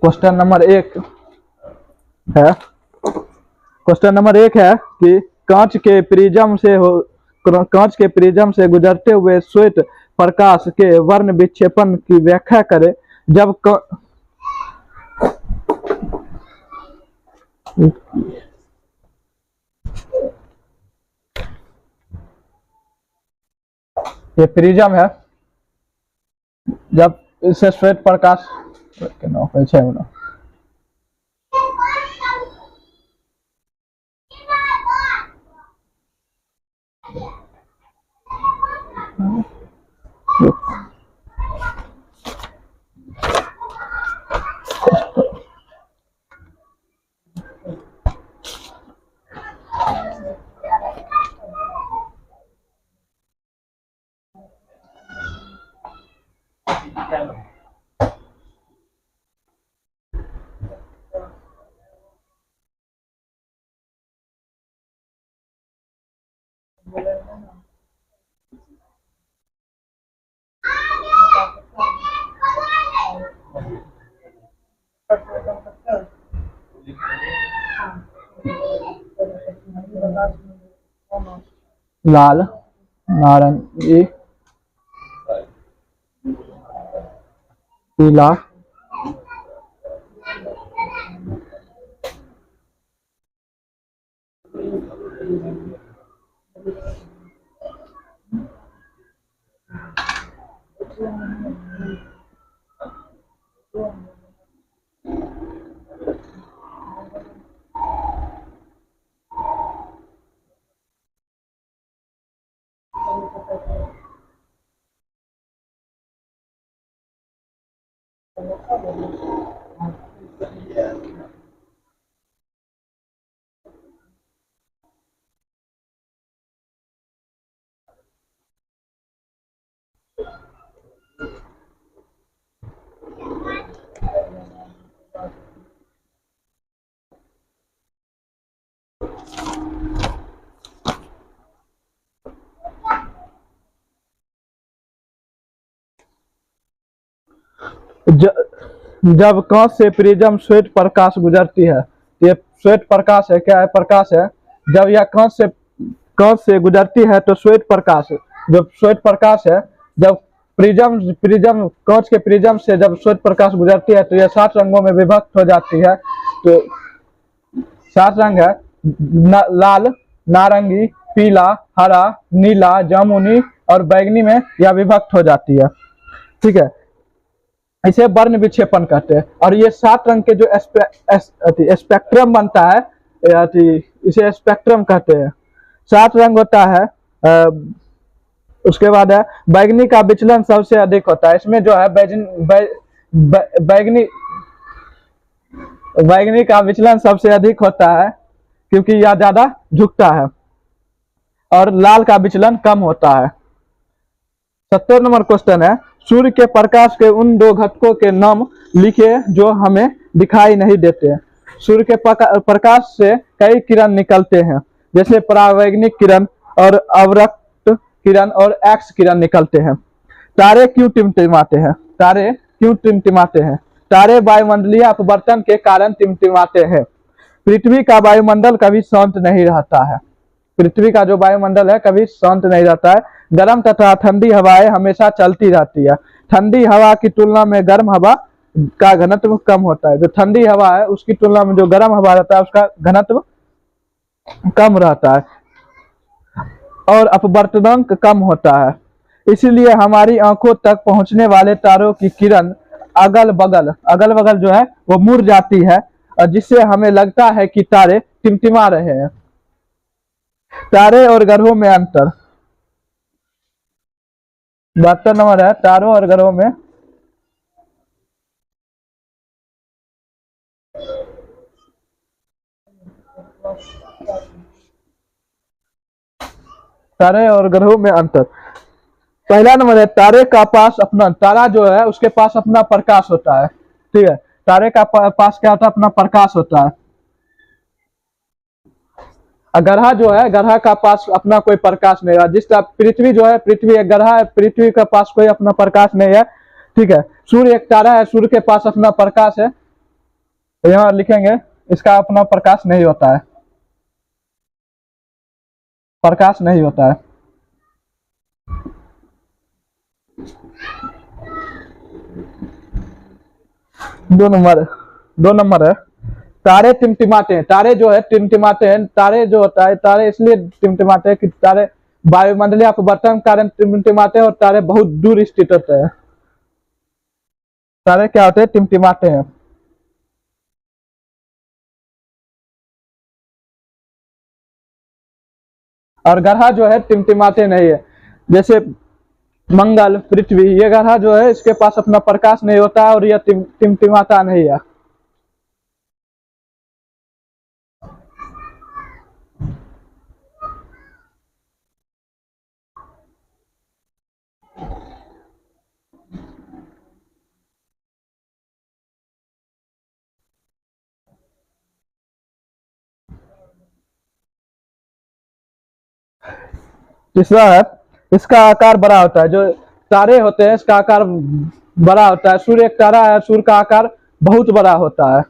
Question number एक है question number एक है कि कांच के प्रिज्म से गुजरते हुए श्वेत प्रकाश के वर्ण विक्षेपण की व्याख्या करें। जब ये प्रिज्म है, जब इससे श्वेत प्रकाश लाल, नारंगी, पीला, जब कांच से प्रिज्म श्वेत प्रकाश गुजरती है, ये श्वेत प्रकाश है, क्या है? प्रकाश है। जब यह कांच से गुजरती है तो श्वेत प्रकाश, जो श्वेत प्रकाश है, जब प्रिज्म कांच के प्रिज्म से जब श्वेत प्रकाश गुजरती है तो यह 7 रंगों में विभक्त हो जाती है। तो 7 रंग है, लाल, नारंगी, पीला, हरा, नीला, जामुनी और बैंगनी में यह विभक्त हो जाती है। ठीक है, इसे वर्ण विक्षेपण कहते हैं। और ये 7 रंग के जो स्पेक्ट्रम बनता है, इसे स्पेक्ट्रम कहते हैं। 7 रंग होता है। उसके बाद है बैंगनी का विचलन सबसे अधिक होता है। इसमें जो है बैंगनी का विचलन सबसे अधिक होता है क्योंकि यह ज्यादा झुकता है, और लाल का विचलन कम होता है। 70 नंबर क्वेश्चन है, सूर्य के प्रकाश के उन 2 घटकों के नाम लिखे जो हमें दिखाई नहीं देते। सूर्य के प्रकाश से कई किरण निकलते हैं, जैसे परावैंगनिक किरण और अवरक्त किरण और एक्स किरण निकलते हैं। तारे क्यों टिमटिमाते हैं? तारे वायुमंडलीय अपवर्तन के कारण टिमटिमाते हैं। पृथ्वी का वायुमंडल कभी शांत नहीं रहता है। पृथ्वी का जो वायुमंडल है कभी शांत नहीं रहता है। गर्म तथा ठंडी हवाएं हमेशा चलती रहती है। ठंडी हवा की तुलना में गर्म हवा का घनत्व कम होता है। जो ठंडी हवा है उसकी तुलना में जो गर्म हवा रहता है उसका घनत्व कम रहता है और अपवर्तनांक कम होता है। इसीलिए हमारी आंखों तक पहुंचने वाले तारों की किरण अगल बगल जो है वो मुड़ जाती है, और जिससे हमें लगता है कि तारे टिमटिमा रहे हैं। तारे और ग्रहों में अंतर। 72 नंबर है, तारों और ग्रहों में अंतर। पहला नंबर है, तारा जो है उसके पास अपना प्रकाश होता है। ठीक है, तारे का पास क्या होता है? अपना प्रकाश होता है। ग्रह जो है, ग्रह का पास अपना कोई प्रकाश नहीं है। जिस तरह पृथ्वी जो है, पृथ्वी एक ग्रह है, पृथ्वी का पास कोई अपना प्रकाश नहीं है। ठीक है, सूर्य एक तारा है, सूर्य के पास अपना प्रकाश है। तो यहाँ लिखेंगे इसका अपना प्रकाश नहीं होता है, प्रकाश नहीं होता है। दो नंबर है तारे टिमटिमाते हैं। तारे जो है टिमटिमाते हैं। तारे जो होता है, तारे इसलिए टिमटिमाते हैं कि तारे वायुमंडलीय अपवर्तन के कारण टिमटिमाते हैं और तारे बहुत दूर स्थित होते हैं। तारे क्या होते हैं? टिमटिमाते हैं। और ग्रह जो है टिमटिमाते नहीं है। जैसे मंगल, पृथ्वी, ये ग्रह जो है इसके पास अपना प्रकाश नहीं होता है और यह टिमटिमाता नहीं है। तीसरा है इसका आकार बड़ा होता है। जो तारे होते हैं इसका आकार बड़ा होता है। सूर्य एक तारा है, सूर्य का आकार बहुत बड़ा होता है।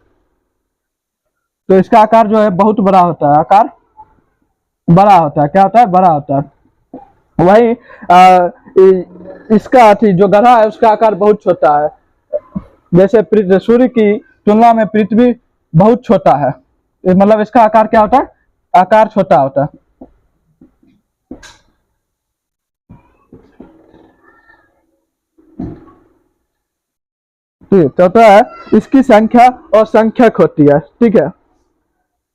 तो इसका आकार जो है बहुत बड़ा होता है, आकार बड़ा होता है। क्या होता है? बड़ा होता है। वही इसका जो ग्रह है उसका आकार बहुत छोटा है। जैसे सूर्य की तुलना में पृथ्वी बहुत छोटा है, मतलब इसका आकार क्या होता है? आकार छोटा होता है। ठीक तो है इसकी संख्या असंख्यक होती है। ठीक है,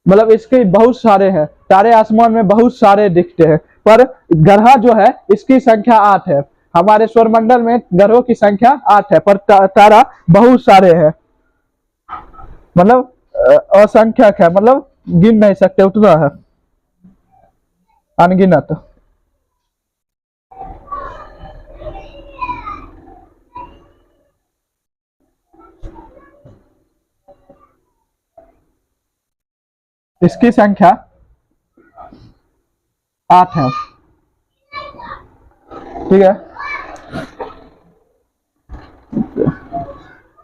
मतलब इसके बहुत सारे हैं। तारे आसमान में बहुत सारे दिखते हैं, पर ग्रह जो है इसकी संख्या 8 है। हमारे सौरमंडल में ग्रहों की संख्या 8 है, पर तारा बहुत सारे हैं, मतलब असंख्यक है, मतलब गिन नहीं सकते, उतना है, अनगिनत। इसकी संख्या 8 है। ठीक है,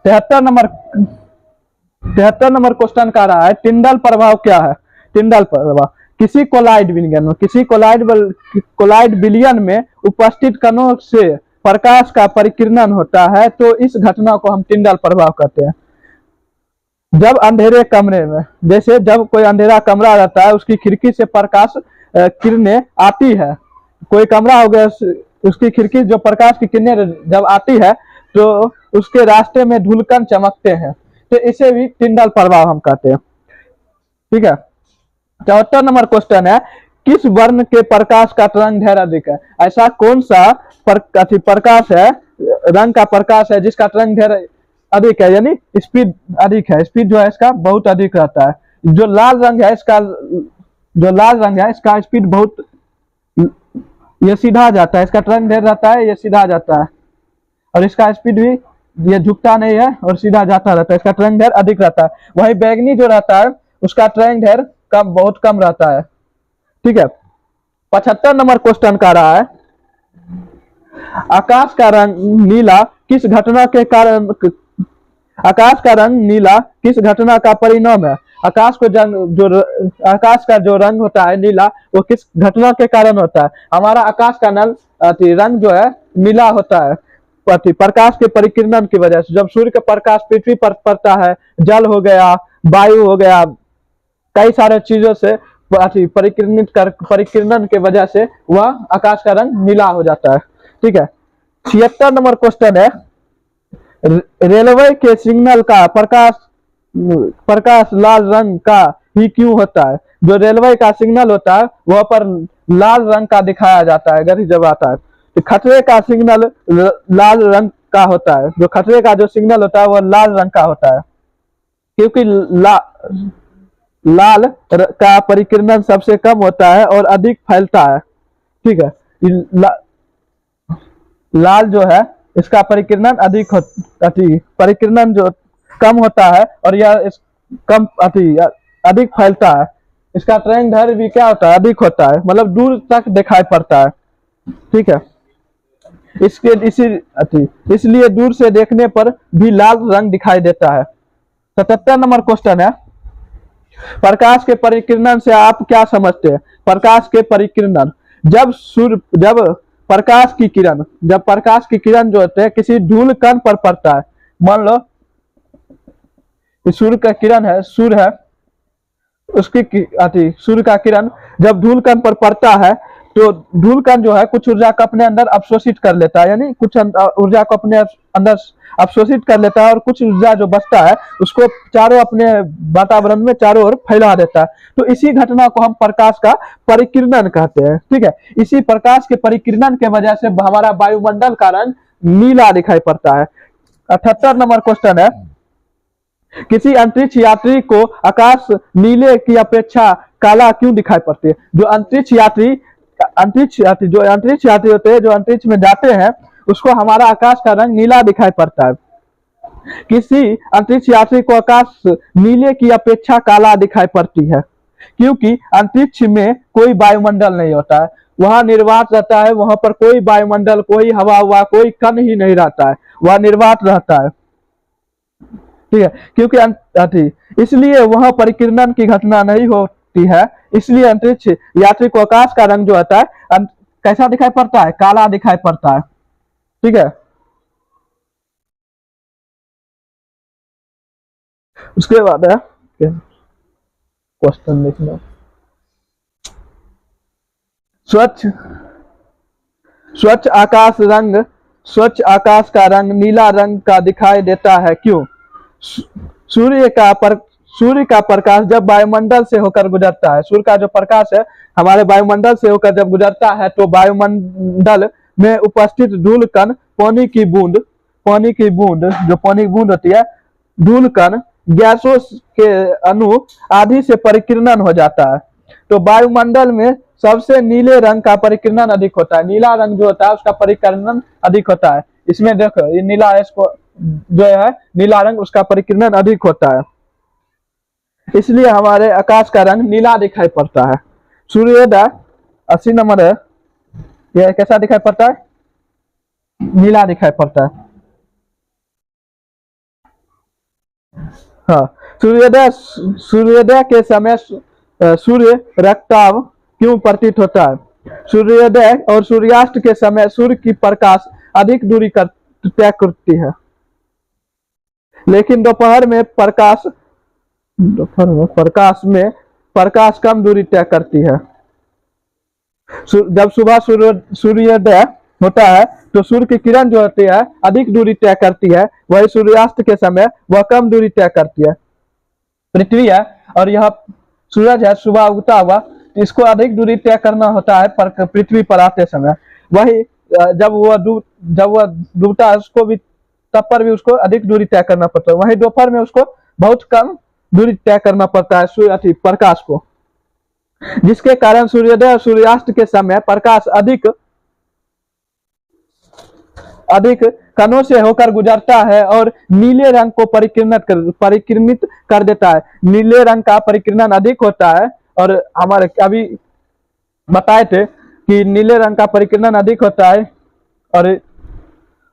73 नंबर क्वेश्चन का रहा है टिंडल प्रभाव क्या है? टिंडल प्रभाव किसी कोलाइड विलयन में उपस्थित कणों से प्रकाश का परिकिरण होता है, तो इस घटना को हम टिंडल प्रभाव कहते हैं। जब अंधेरे कमरे में, जैसे जब कोई अंधेरा कमरा रहता है उसकी खिड़की से प्रकाश किरणें आती है, कोई कमरा हो गया उसकी खिड़की जो प्रकाश की किरणें जब आती है तो उसके रास्ते में धुलकन चमकते हैं, तो इसे भी टिंडल प्रभाव हम कहते हैं। ठीक है, 74 नंबर क्वेश्चन है किस वर्ण के प्रकाश का तरंग दैर्घ्य अधिक है? ऐसा कौन सा प्रकाश है, रंग का प्रकाश है जिसका तरंग दैर्घ्य अधिक है, यानी स्पीड अधिक है, स्पीड जो है इसका बहुत अधिक रहता है। जो लाल रंग है इसका स्पीड बहुत, ये सीधा जाता है, इसका तरंग दैर्घ्य रहता है, ये सीधा जाता है, और इसका स्पीड भी ये झुकता नहीं है और सीधा जाता रहता है, इसका तरंग दैर्घ्य अधिक रहता है। वही बैगनी जो रहता है उसका तरंग दैर्घ्य कम, बहुत कम रहता है। ठीक है, 75 नंबर क्वेश्चन का रहा है आकाश का रंग नीला किस घटना के कारण, आकाश का रंग नीला किस घटना का परिणाम है? आकाश का जो रंग होता है नीला, वो किस घटना के कारण होता है? हमारा आकाश का रंग जो है नीला होता है प्रकाश के परिकिरण की वजह से। जब सूर्य का प्रकाश पृथ्वी पर पड़ता है, जल हो गया, वायु हो गया, कई सारे चीजों से परिकिरण के वजह से वह आकाश का रंग नीला हो जाता है। ठीक है, 76 नंबर क्वेश्चन है रेलवे के सिग्नल का प्रकाश लाल रंग का ही क्यों होता है? जो रेलवे का सिग्नल होता है वह पर लाल रंग का दिखाया जाता है अगर जब आता है। तो खतरे का सिग्नल लाल रंग का होता है, जो खतरे का जो सिग्नल होता है वह लाल रंग का होता है, क्योंकि लाल का परिकिरण सबसे कम होता है और अधिक फैलता है। ठीक है, लाल जो है इसका परिकिरण परिकिरण जो कम होता है और यह कम अधिक फैलता है। इसका तरंग दैर्घ्य भी क्या होता है? अधिक होता है, मतलब दूर तक दिखाई पड़ता है। ठीक है, इसलिए दूर से देखने पर भी लाल रंग दिखाई देता है। 77 नंबर क्वेश्चन है, प्रकाश के परिकिरणन से आप क्या समझते हैं? प्रकाश के परिकिरणन, जब प्रकाश की किरण जो होते हैं किसी धूल कण पर पड़ता है, मान लो सूर्य का किरण है, सूर्य है, सूर्य का किरण जब धूल कण पर पड़ता है तो धूल कण जो है कुछ ऊर्जा को अपने अंदर अवशोषित कर लेता है, यानी कुछ ऊर्जा को अपने अंदर अवशोषित कर लेता है और कुछ ऊर्जा जो बचता है उसको चारों अपने वातावरण में चारों ओर फैला देता है। तो इसी घटना को हम प्रकाश का परिकिरणन कहते हैं। ठीक है, इसी प्रकाश के परिकिरणन के वजह से हमारा वायुमंडल का रंग नीला दिखाई पड़ता है। 78 नंबर क्वेश्चन है, किसी अंतरिक्ष यात्री को आकाश नीले की अपेक्षा काला क्यों दिखाई पड़ती है? जो अंतरिक्ष यात्री होते हैं, जो अंतरिक्ष में जाते हैं, उसको हमारा आकाश का रंग नीला दिखाई पड़ता है। किसी अंतरिक्ष यात्री को आकाश नीले की अपेक्षा काला दिखाई पड़ती है क्योंकि अंतरिक्ष में कोई वायुमंडल नहीं होता है, वहां निर्वात रहता है, वहां पर कोई वायुमंडल, कोई हवा कोई कण ही नहीं रहता है, वह निर्वात रहता है। ठीक है, क्योंकि इसलिए वहां परिकिरणन की घटना नहीं होती है, इसलिए अंतरिक्ष यात्री को आकाश का रंग जो होता है कैसा दिखाई पड़ता है? काला दिखाई पड़ता है। ठीक है, उसके बाद है क्वेश्चन लिखना, स्वच्छ आकाश का रंग नीला रंग का दिखाई देता है क्यों? सूर्य का प्रकाश जब वायुमंडल से होकर गुजरता है, सूर्य का जो प्रकाश है हमारे वायुमंडल से होकर जब गुजरता है तो वायुमंडल में उपस्थित धूल कण, पानी की बूंद जो पानी की बूंद होती है, धूल कण, गैसों के अणु आदि से परिकिरणन हो जाता है। तो वायुमंडल में सबसे नीले रंग का परिकिरणन अधिक होता है, नीला रंग जो होता है उसका परिकिरणन अधिक होता है। इसमें देखो ये नीला, इसको जो है नीला रंग, उसका परिकिरणन अधिक होता है, इसलिए हमारे आकाश का रंग नीला दिखाई पड़ता है। सूर्योदय 80 नंबर है, यह कैसा दिखाई पड़ता है? नीला दिखाई पड़ता है। हाँ, सूर्योदय के समय सूर्य रक्ताभ क्यों प्रतीत होता है? सूर्योदय और सूर्यास्त के समय सूर्य की प्रकाश अधिक दूरी तय करती है, लेकिन दोपहर में प्रकाश कम दूरी तय करती है। जब सुबह सूर्योदय होता है तो सूर्य की किरण जो होती है अधिक दूरी तय करती है, वही सूर्यास्त के समय वह कम दूरी तय करती है। पृथ्वी है और यह सूरज है सुबह उगता हुआ, इसको अधिक दूरी तय करना होता है पृथ्वी पर आते समय, वही जब वह डूबता है उसको भी, तब पर भी उसको अधिक दूरी तय करना पड़ता है, वही दोपहर में उसको बहुत कम दूरी तय करना पड़ता है प्रकाश को, जिसके कारण सूर्योदय और सूर्यास्त के समय प्रकाश अधिक कणों से होकर गुजरता है और नीले रंग को परिकिरणित कर देता है। नीले रंग का परिकिरणन अधिक होता है और हमारे अभी बताए थे कि नीले रंग का परिकिरणन अधिक होता है, और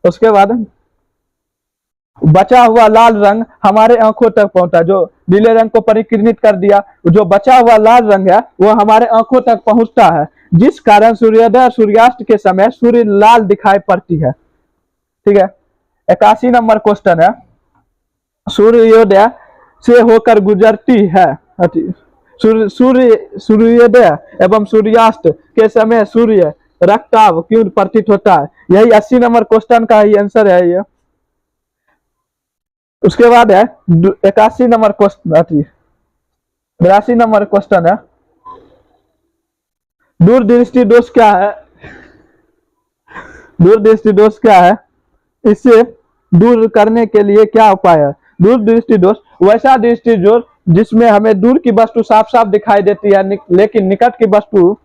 उसके बाद बचा हुआ लाल रंग हमारे आंखों तक पहुंचता, जो नीले रंग को परिकिरणित कर दिया, जो बचा हुआ लाल रंग है वो हमारे आंखों तक पहुंचता है, जिस कारण सूर्योदय और सूर्यास्त के समय सूर्य लाल दिखाई पड़ती है। ठीक है, 81 नंबर क्वेश्चन है, सूर्योदय से होकर गुजरती है सूर्योदय एवं सूर्यास्त के समय सूर्य रक्ताभ क्यों प्रतीत होता है? यही 80 नंबर क्वेश्चन का ही आंसर है ये। उसके बाद है 81 नंबर क्वेश्चन, 82 नंबर क्वेश्चन है, दूरदृष्टि दोष क्या है? दूरदृष्टि दोष क्या है? इससे दूर करने के लिए क्या उपाय है? दूरदृष्टि दोष वैसा दृष्टि दोष जिसमें हमें दूर की वस्तु साफ साफ दिखाई देती है लेकिन निकट की वस्तु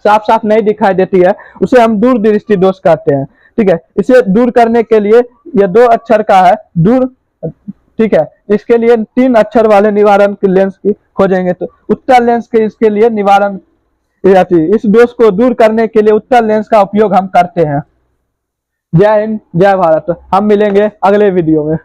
साफ साफ नहीं दिखाई देती है, उसे हम दूरदृष्टि दोष कहते हैं। ठीक है, इसे दूर करने के लिए यह 2 अक्षर का है, दूर। ठीक है, इसके लिए 3 अक्षर वाले निवारण के लेंस की खोजेंगे तो उत्तल लेंस के इसके लिए निवारण, इस दोष को दूर करने के लिए उत्तल लेंस का उपयोग हम करते हैं। जय हिंद, जय भारत। हम मिलेंगे अगले वीडियो में।